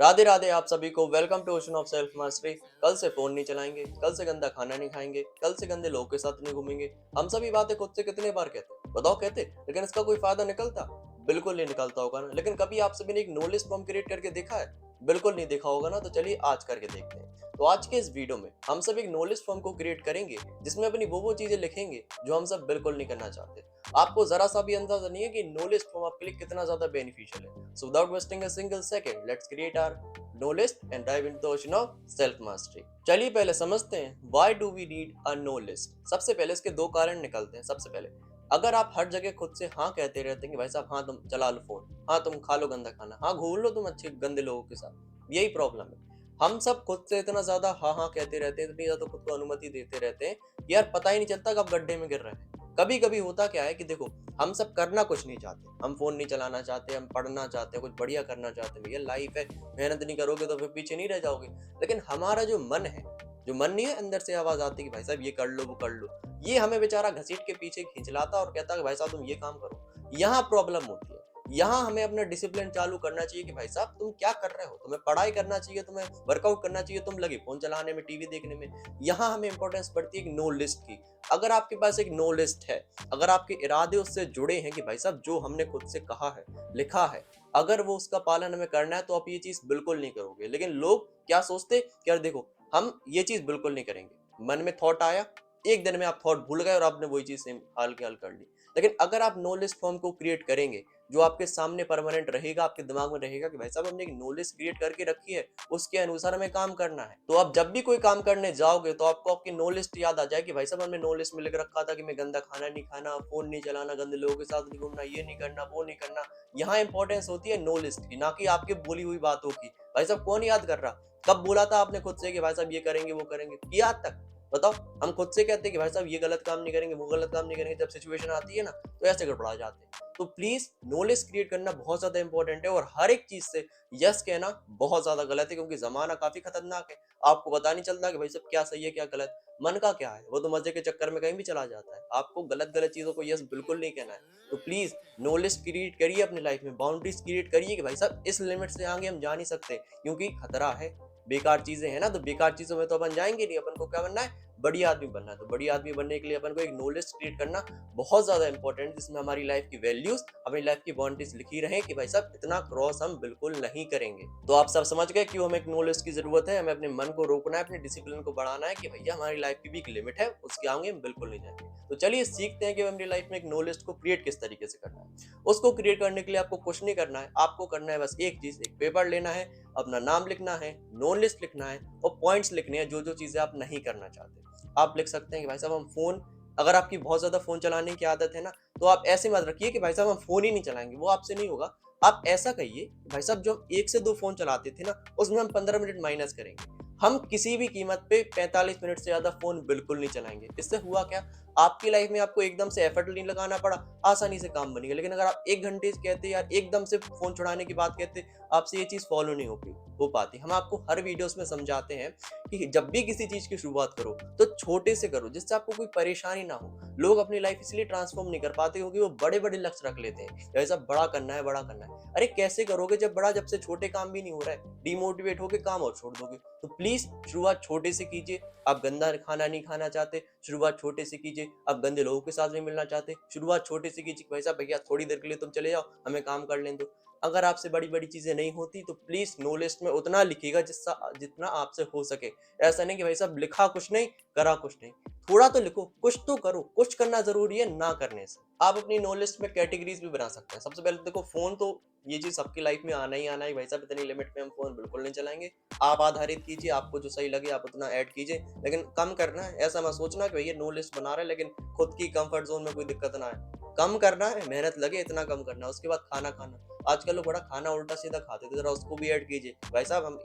राधे राधे आप सभी को। Welcome to ocean of self mastery. कल से फोन नहीं चलाएंगे, कल से गंदा खाना नहीं खाएंगे, कल से गंदे लोगों के साथ नहीं घूमेंगे। हम सभी बातें खुद से कितने बार कहते, बताओ कहते, लेकिन इसका कोई फायदा निकलता? बिल्कुल नहीं निकलता होगा ना। लेकिन कभी आप सभी ने एक नो लिस्ट फॉर्म क्रिएट करके देखा है? बिल्कुल नहीं देखा होगा ना। तो चलिए आज करके देखते हैं। तो आज के इस वीडियो में हम सब एक नो लिस्ट फॉर्म को क्रिएट करेंगे जिसमें अपनी वो चीजें लिखेंगे जो हम सब बिल्कुल नहीं करना चाहते। आपको जरा सा भी अंदाजा नहीं है कि नो लिस्ट फॉर्म आपके लिए कितना ज्यादा बेनिफिशियल है। So without wasting a single second, let's create our no list and dive into the ocean of self mastery. चलिए पहले समझते हैं why do we need a no list. सबसे पहले इसके दो कारण निकलते हैं। सबसे पहले, अगर आप हर जगह खुद से हाँ कहते रहते हैं कि भाई साहब हाँ तुम चला लो फोन, हाँ तुम खा लो गंदा खाना, हाँ घूम लो तुम अच्छे गंदे लोगों के साथ, यही प्रॉब्लम है। हम सब खुद से इतना ज्यादा हाँ हाँ कहते रहते हैं, इतनी ज्यादा खुद को अनुमति देते रहते हैं कि यार पता ही नहीं चलता कब गड्ढे में गिर रहे हैं। कभी कभी होता क्या है कि देखो, हम सब करना कुछ नहीं चाहते, हम फोन नहीं चलाना चाहते, हम पढ़ना चाहते हैं, कुछ बढ़िया करना चाहते हैं। भैया लाइफ है, मेहनत नहीं करोगे तो फिर पीछे नहीं रह जाओगे। लेकिन हमारा जो मन है, जो मन नहीं है, अंदर से आवाज आती है कि भाई साहब ये कर लो वो कर लो, ये हमें बेचारा घसीट के पीछे खींचलाता और कहता है कि भाई साहब तुम ये काम करो। यहाँ प्रॉब्लम होती है। यहाँ हमें अपना डिसिप्लिन चालू करना चाहिए कि भाई साहब तुम क्या कर रहे हो, तुम्हें पढ़ाई करना चाहिए, तुम्हें वर्कआउट करना चाहिए, तुम लगे फोन चलाने में, टीवी देखने में। यहाँ हमें इंपॉर्टेंस पड़ती है एक नो लिस्ट की। अगर आपके पास एक नो लिस्ट है, अगर आपके इरादे उससे जुड़े हैं कि भाई साहब जो हमने खुद से कहा है, लिखा है, अगर वो उसका पालन हमें करना है तो आप ये चीज बिल्कुल नहीं करोगे। लेकिन लोग क्या सोचते कि यार देखो, हम ये चीज बिल्कुल नहीं करेंगे। मन में थॉट आया, एक दिन में आप थॉट भूल गए और आपने वही चीज सेम हाल के हाल कर ली। लेकिन अगर आप नो लिस्ट फॉर्म को क्रिएट करेंगे, जो आपके सामने परमानेंट रहेगा, आपके दिमाग में रहेगा कि भाई साहब हमने एक नो लिस्ट क्रिएट करके रखी है, उसके अनुसार हमें काम करना है, तो आप जब भी कोई काम करने जाओगे तो आपको आपकी नो लिस्ट याद आ जाए कि भाई साहब हमने नो लिस्ट में लिख रखा था कि मैं गंदा खाना नहीं खाना, फोन नहीं चलाना, गंदे लोगों के साथ नहीं घूमना, ये नहीं करना, वो नहीं करना। यहाँ इंपॉर्टेंस होती है नो लिस्ट की, ना कि आपके बोली हुई बातों की। भाई साहब कौन याद कर रहा? कब बोला था आपने खुद से कि भाई साहब ये करेंगे वो करेंगे, किया आज तक? बताओ। हम खुद से कहते हैं कि भाई साहब ये गलत काम नहीं करेंगे, वो गलत काम नहीं करेंगे, जब सिचुएशन आती है ना तो ऐसे गड़बड़ा जाते हैं। तो प्लीज नॉलेज क्रिएट करना बहुत ज्यादा इंपॉर्टेंट है। और हर एक चीज से यस कहना बहुत ज्यादा गलत है, क्योंकि जमाना काफी खतरनाक है। आपको पता नहीं चलता कि भाई साहब क्या सही है क्या गलत। मन का क्या है, वो तो मजे के चक्कर में कहीं भी चला जाता है। आपको गलत गलत चीजों को यस बिल्कुल नहीं कहना है। तो प्लीज नॉलेज क्रिएट करिए अपनी लाइफ में, बाउंड्रीज क्रिएट करिए कि भाई साहब इस लिमिट से आगे हम जा नहीं सकते, क्योंकि खतरा है। बेकार चीजें हैं ना, तो बेकार चीजों में तो अपन जाएंगे नहीं। अपन को क्या बनना है? बड़ी आदमी बनना है। तो बड़ी आदमी बनने के लिए अपन को एक नॉलेज क्रिएट करना बहुत ज्यादा इंपॉर्टेंट है, जिसमें हमारी लाइफ की वैल्यूज, अपनी लाइफ की बाउंड्रीज लिखी रहे कि भाई साहब इतना क्रॉस हम बिल्कुल नहीं करेंगे। तो आप सब समझ गए क्यों हमें एक नॉलेज की जरूरत है। हमें अपने मन को रोकना है, अपने डिसिप्लिन को बढ़ाना है कि भैया हमारी लाइफ की भी एक लिमिट है, उसके आगे हम बिल्कुल नहीं जाएंगे। तो चलिए सीखते हैं कि अपनी लाइफ में एक नो लिस्ट को क्रिएट किस तरीके से करना है। उसको क्रिएट करने के लिए आपको कुछ नहीं करना है। आपको करना है बस एक चीज, एक पेपर लेना है, अपना नाम लिखना है, नो लिस्ट लिखना है और पॉइंट्स लिखने हैं जो जो चीजें आप नहीं करना चाहते। आप लिख सकते हैं कि भाई साहब हम फोन, अगर आपकी बहुत ज्यादा फोन चलाने की आदत है ना, तो आप ऐसे मत रखिए कि भाई साहब हम फोन ही नहीं चलाएंगे, वो आपसे नहीं होगा। आप ऐसा कहिए भाई साहब जो हम 1 से 2 फोन चलाते थे ना, उसमें हम 15 मिनट माइनस करेंगे। हम किसी भी कीमत पे 45 मिनट से ज्यादा फोन बिल्कुल नहीं चलाएंगे। इससे हुआ क्या? आपकी लाइफ में आपको एकदम से एफर्ट नहीं लगाना पड़ा, आसानी से काम बनेगा। लेकिन अगर आप 1 घंटे कहते यार एकदम से फोन छुड़ाने की बात कहते, आपसे ये चीज फॉलो नहीं हो पाती। हम आपको हर वीडियोस में समझाते हैं कि जब भी किसी चीज की शुरुआत करो तो छोटे से करो, जिससे आपको कोई परेशानी ना हो। लोग अपनी लाइफ इसलिए ट्रांसफॉर्म नहीं कर पाते क्योंकि वो बड़े बड़े लक्ष्य रख लेते हैं, ऐसा बड़ा करना है बड़ा करना है। अरे कैसे करोगे जब बड़ा, जब से छोटे काम भी नहीं हो रहा है? डिमोटिवेट होके काम और छोड़ दोगे। तो प्लीज शुरुआत छोटे से कीजिए। आप गंदा खाना नहीं खाना चाहते, शुरुआत छोटे से कीजिए। आप गंदे लोगों के साथ नहीं मिलना चाहते, शुरुआत छोटे से कीजिए। भाई साहब भैया थोड़ी देर के लिए तुम चले जाओ, हमें काम कर लें दो। अगर आपसे बड़ी बड़ी चीजें नहीं होती तो प्लीज नो लिस्ट में उतना लिखिएगा जितना आपसे हो सके। ऐसा नहीं कि भाई साहब लिखा कुछ नहीं, करा कुछ नहीं। थोड़ा तो लिखो, कुछ तो करो। कुछ करना जरूरी है ना करने से। आप अपनी नो लिस्ट में कैटेगरीज भी बना सकते हैं। सबसे पहले तो देखो, फोन तो ये चीज सबकी लाइफ में आना ही आना है। भाई साहब इतनी लिमिट में हम फोन बिल्कुल नहीं चलाएंगे। आप आधारित कीजिए, आपको जो सही लगे आप उतना ऐड कीजिए, लेकिन कम करना है। ऐसा मत सोचना कि भैया नो लिस्ट बना रहे लेकिन खुद की कंफर्ट जोन में कोई दिक्कत ना आए। कम करना है, मेहनत लगे इतना कम करना है। उसके बाद खाना खाना, आजकल लोग बड़ा खाना उल्टा सीधा खाते थे, जरा उसको भी ऐड कीजिए। भाई साहब हम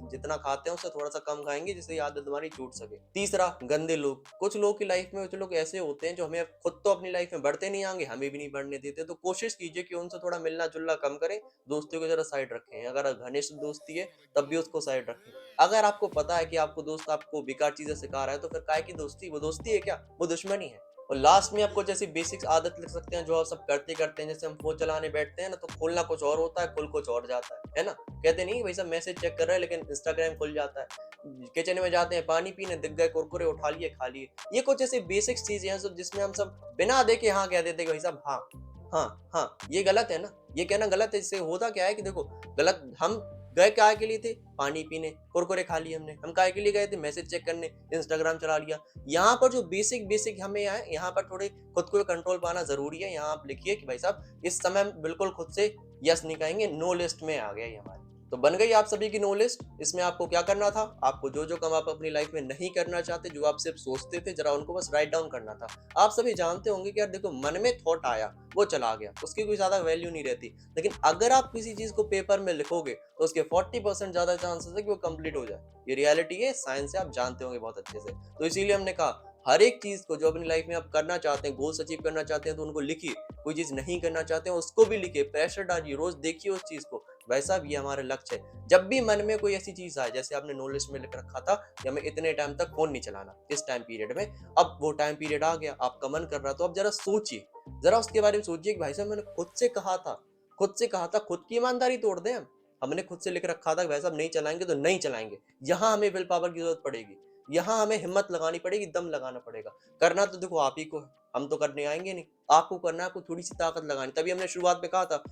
जितना खाते हैं उससे थोड़ा सा कम खाएंगे, जिससे ये आदत हमारी छूट सके। तीसरा, गंदे लोग। कुछ लोग की लाइफ में कुछ लोग ऐसे होते हैं जो हमें खुद तो अपनी लाइफ में बढ़ते नहीं आएंगे, हमें भी नहीं बढ़ने देते। तो कोशिश कीजिए कि उनसे थोड़ा मिलना जुलना कम करें, दोस्तियों को जरा साइड रखें। अगर घनिष्ठ दोस्ती है तब भी उसको साइड रखें। अगर आपको पता है कि आपको दोस्त आपको बेकार चीजें सिखा रहा है तो फिर काहे की दोस्ती? वो दोस्ती है क्या? वो दुश्मनी है। और लास्ट में आप कुछ ऐसी बेसिक्स आदत लिख सकते हैं जो आप सब करते करते हैं। जैसे हम फोन चलाने बैठते हैं ना, तो खोलना कुछ और होता है, खुल कुछ और जाता है ना। कहते नहीं भाई सब मैसेज चेक कर रहे हैं लेकिन इंस्टाग्राम खुल जाता है। किचन में जाते हैं पानी पीने, दिख गए कुरकुरे, उठा लिए खा लिए। ये कुछ ऐसी बेसिक्स चीजें हैं सब जिसमें हम सब बिना देखे हाँ कह देते कि भाई साहब हाँ हाँ हाँ। ये गलत है ना, ये कहना गलत है। इससे होता क्या है कि देखो, गलत हम गए काय के लिए थे, पानी पीने, कुरकुरे खा लिए हमने। हम काय के लिए गए थे, मैसेज चेक करने, इंस्टाग्राम चला लिया। यहाँ पर जो बेसिक बेसिक हमें आए, यहाँ पर थोड़े खुद को कंट्रोल पाना जरूरी है। यहाँ आप लिखिए कि भाई साहब इस समय हम बिल्कुल खुद से यस नहीं कहेंगे, नो लिस्ट में आ गया ये हमारे। तो बन गई आप सभी की नो लिस्ट। इसमें आपको क्या करना था, आपको जो जो काम आप अपनी लाइफ में नहीं करना चाहते, जो आप सिर्फ सोचते थे, जरा उनको बस राइट डाउन करना था। आप सभी जानते होंगे कि यार देखो, मन में थॉट आया, वो चला गया, उसकी कोई ज्यादा वैल्यू नहीं रहती। लेकिन अगर आप किसी चीज को पेपर में लिखोगे तो उसके 40% ज्यादा चांसेस है कि वो कंप्लीट हो जाए। ये रियलिटी है, साइंस है, आप जानते होंगे बहुत अच्छे से। तो इसीलिए हमने कहा हर एक चीज को जो अपनी लाइफ में आप करना चाहते हैं, गोल्स अचीव करना चाहते हैं, तो उनको लिखिए। कोई चीज नहीं करना चाहते हैं उसको भी लिखिए, प्रेशर डालिए, रोज देखिए उस चीज को। वैसा भी हमारा लक्ष्य है। जब भी मन में कोई ऐसी चीज आए, जैसे आपने नो लिस्ट में लिख रखा था कि हमें इतने टाइम तक फोन नहीं चलाना, इस टाइम पीरियड में, अब वो टाइम पीरियड आ गया, आपका मन कर रहा, तो अब जरा सोचिए, जरा उसके बारे में सोचिए कि भाई साहब मैंने खुद से कहा था, खुद से कहा था, खुद की ईमानदारी तोड़ दें हम। हमने खुद से लिख रखा था कि भाई साहब नहीं चलाएंगे तो नहीं चलाएंगे। यहाँ हमें विल पावर की जरूरत पड़ेगी, यहाँ हमें हिम्मत लगानी पड़ेगी, दम लगाना पड़ेगा। करना तो देखो आप ही को है, हम तो करने आएंगे नहीं। आपको करना है, आपको थोड़ी सी ताकत लगानी। तभी हमने शुरुआत में कहा था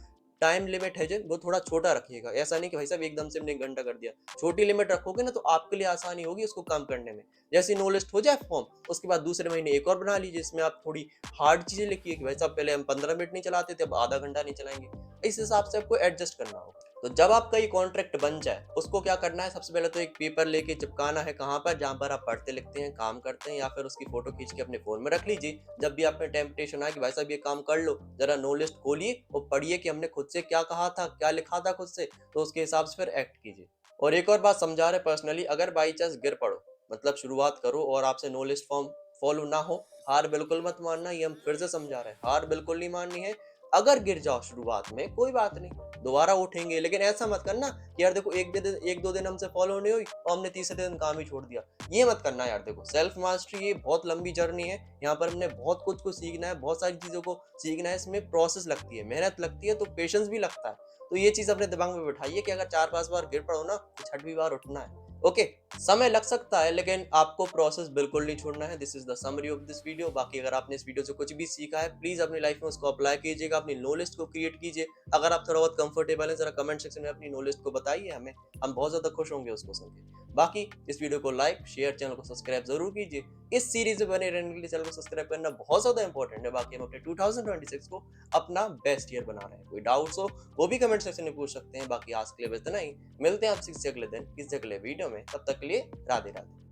टाइम लिमिट है जो वो थोड़ा छोटा रखिएगा। ऐसा नहीं कि भाई साहब एकदम से हमने 1 घंटा कर दिया। छोटी लिमिट रखोगे ना तो आपके लिए आसानी होगी उसको काम करने में। जैसे नो लिस्ट हो जाए फॉर्म, उसके बाद दूसरे महीने एक और बना लीजिए जिसमें आप थोड़ी हार्ड चीजें लिखिए कि भाई साहब पहले हम 15 मिनट नहीं चलाते थे, अब आधा घंटा नहीं चलाएंगे। इस हिसाब से आपको एडजस्ट करना होगा। तो जब आपका ये कॉन्ट्रैक्ट बन जाए, उसको क्या करना है, सबसे पहले तो एक पेपर लेके चिपकाना है। कहाँ पर, जहाँ पर आप पढ़ते लिखते हैं, काम करते हैं, या फिर उसकी फोटो खींच के अपने फोन में रख लीजिए। जब भी आप में टेम्पटेशन आए कि भाई साहब ये काम कर लो, जरा नो लिस्ट खोलिए और पढ़िए कि हमने खुद से क्या कहा था, क्या लिखा था खुद से, तो उसके हिसाब से फिर एक्ट कीजिए। और एक और बात समझा रहे पर्सनली, अगर बाई चांस गिर पड़ो, मतलब शुरुआत करो और आपसे नो लिस्ट फॉर्म फॉलो ना हो, हार बिल्कुल मत मानना। ये हम फिर से समझा रहे हैं, हार बिल्कुल नहीं माननी है। अगर गिर जाओ शुरुआत में कोई बात नहीं, दोबारा उठेंगे। लेकिन ऐसा मत करना कि यार देखो एक दो दिन हमसे फॉलो नहीं हुई और हमने तीसरे दिन काम ही छोड़ दिया। ये मत करना यार। देखो सेल्फ मास्टरी ये बहुत लंबी जर्नी है। यहाँ पर हमने बहुत कुछ को सीखना है, बहुत सारी चीजों को सीखना है। इसमें प्रोसेस लगती है, मेहनत लगती है, तो पेशेंस भी लगता है। तो ये चीज अपने दिमाग में बिठाइए कि अगर 4-5 बार गिर पड़ो ना तो 6वीं बार उठना है। ओके, समय लग सकता है लेकिन आपको प्रोसेस बिल्कुल नहीं छोड़ना है। This is the summary of this video. बाकी अगर आपने इस वीडियो से कुछ भी सीखा है, प्लीज अपनी लाइफ में उसको अप्लाई कीजिएगा, अपनी नो लिस्ट को क्रिएट कीजिए। अगर आप थोड़ा बहुत कंफर्टेबल है, जरा कमेंट सेक्शन में अपनी नो लिस्ट को बताइए हमें, हम बहुत ज्यादा खुश होंगे उसको सुन के। बाकी इस वीडियो को लाइक शेयर, चैनल को सब्सक्राइब जरूर कीजिए। इस सीरीज में बने रहने के लिए चैनल को सब्सक्राइब करना बहुत ज्यादा इंपॉर्टेंट है। बाकी हम अपने 2026 को अपना बेस्ट ईयर बना रहे हैं। कोई डाउट्स हो वो भी कमेंट सेक्शन में पूछ सकते हैं। बाकी आज के लिए बस इतना ही, मिलते हैं आपसे किसी अगले दिन किसी अगले वीडियो में। तब तक के लिए राधे राधे।